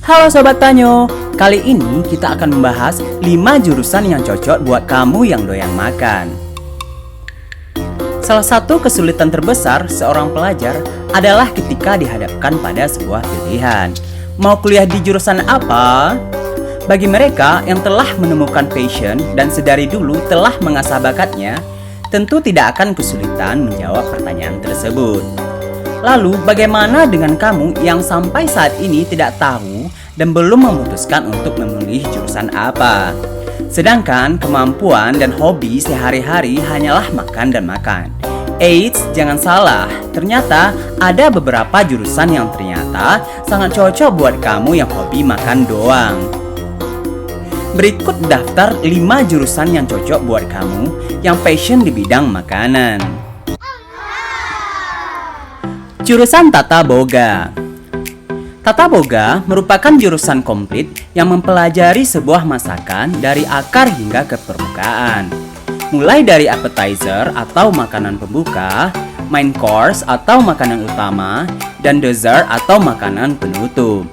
Halo Sobat Tanyo, kali ini kita akan membahas 5 jurusan yang cocok buat kamu yang doyan makan. Salah satu kesulitan terbesar seorang pelajar adalah ketika dihadapkan pada sebuah pilihan. Mau kuliah di jurusan apa? Bagi mereka yang telah menemukan passion dan sedari dulu telah mengasah bakatnya, tentu tidak akan kesulitan menjawab pertanyaan tersebut. Lalu, bagaimana dengan kamu yang sampai saat ini tidak tahu dan belum memutuskan untuk memilih jurusan apa? Sedangkan kemampuan dan hobi sehari-hari hanyalah makan dan makan. Eits, jangan salah, ternyata ada beberapa jurusan yang ternyata sangat cocok buat kamu yang hobi makan doang. Berikut daftar 5 jurusan yang cocok buat kamu yang passion di bidang makanan. Jurusan Tata Boga. Tata Boga merupakan jurusan komplit yang mempelajari sebuah masakan dari akar hingga ke permukaan. Mulai dari appetizer atau makanan pembuka, main course atau makanan utama, dan dessert atau makanan penutup.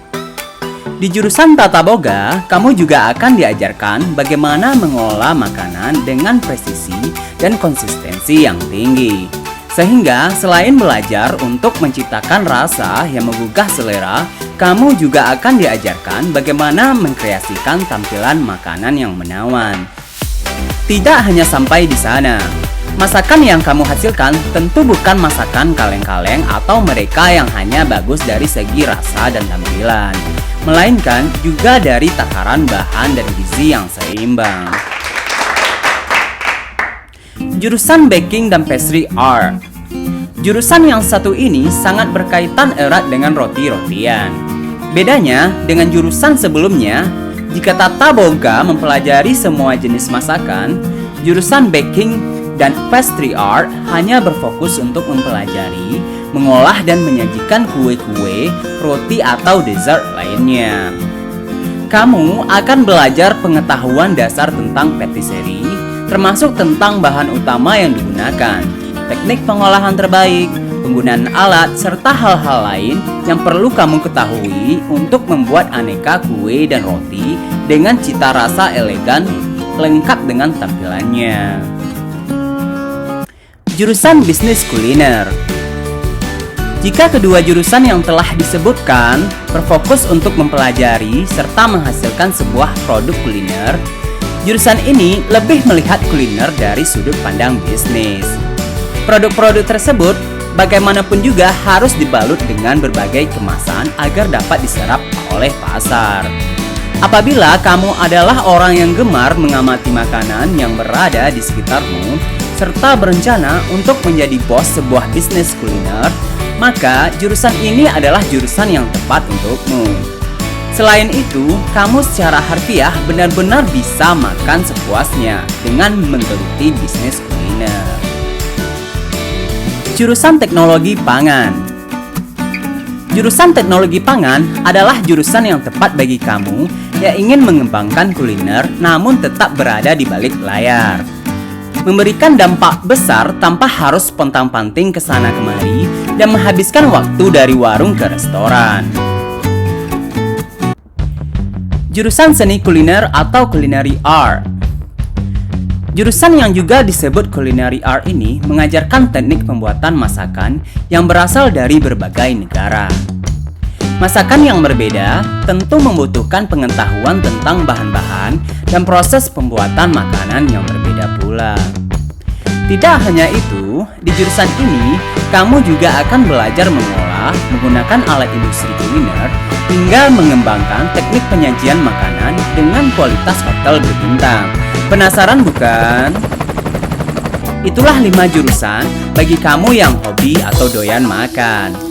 Di jurusan Tata Boga, kamu juga akan diajarkan bagaimana mengolah makanan dengan presisi dan konsistensi yang tinggi. Sehingga selain belajar untuk menciptakan rasa yang menggugah selera, kamu juga akan diajarkan bagaimana mengkreasikan tampilan makanan yang menawan. Tidak hanya sampai di sana, masakan yang kamu hasilkan tentu bukan masakan kaleng-kaleng atau mereka yang hanya bagus dari segi rasa dan tampilan, melainkan juga dari takaran bahan dan gizi yang seimbang. Jurusan Baking dan Pastry Art. Jurusan yang satu ini sangat berkaitan erat dengan roti-rotian. Bedanya dengan jurusan sebelumnya, jika Tata Boga mempelajari semua jenis masakan, jurusan Baking dan Pastry Art hanya berfokus untuk mempelajari, mengolah dan menyajikan kue-kue, roti atau dessert lainnya. Kamu akan belajar pengetahuan dasar tentang patisserie, termasuk tentang bahan utama yang digunakan, teknik pengolahan terbaik, penggunaan alat, serta hal-hal lain yang perlu kamu ketahui untuk membuat aneka kue dan roti dengan cita rasa elegan lengkap dengan tampilannya. Jurusan Bisnis Kuliner. Jika kedua jurusan yang telah disebutkan berfokus untuk mempelajari serta menghasilkan sebuah produk kuliner, jurusan ini lebih melihat kuliner dari sudut pandang bisnis. Produk-produk tersebut bagaimanapun juga harus dibalut dengan berbagai kemasan agar dapat diserap oleh pasar. Apabila kamu adalah orang yang gemar mengamati makanan yang berada di sekitarmu, serta berencana untuk menjadi bos sebuah bisnis kuliner, maka jurusan ini adalah jurusan yang tepat untukmu. Selain itu, kamu secara harfiah benar-benar bisa makan sepuasnya dengan menggeluti bisnis kuliner. Jurusan Teknologi Pangan. Jurusan Teknologi Pangan adalah jurusan yang tepat bagi kamu yang ingin mengembangkan kuliner namun tetap berada di balik layar. Memberikan dampak besar tanpa harus pontang-panting ke sana kemari dan menghabiskan waktu dari warung ke restoran. Jurusan Seni Kuliner atau Culinary Art. Jurusan yang juga disebut Culinary Art ini mengajarkan teknik pembuatan masakan yang berasal dari berbagai negara. Masakan yang berbeda tentu membutuhkan pengetahuan tentang bahan-bahan dan proses pembuatan makanan yang berbeda pula. Tidak hanya itu, di jurusan ini kamu juga akan belajar mengolah menggunakan alat industri kuliner hingga mengembangkan teknik penyajian makanan dengan kualitas hotel berbintang. Penasaran bukan? Itulah 5 jurusan bagi kamu yang hobi atau doyan makan.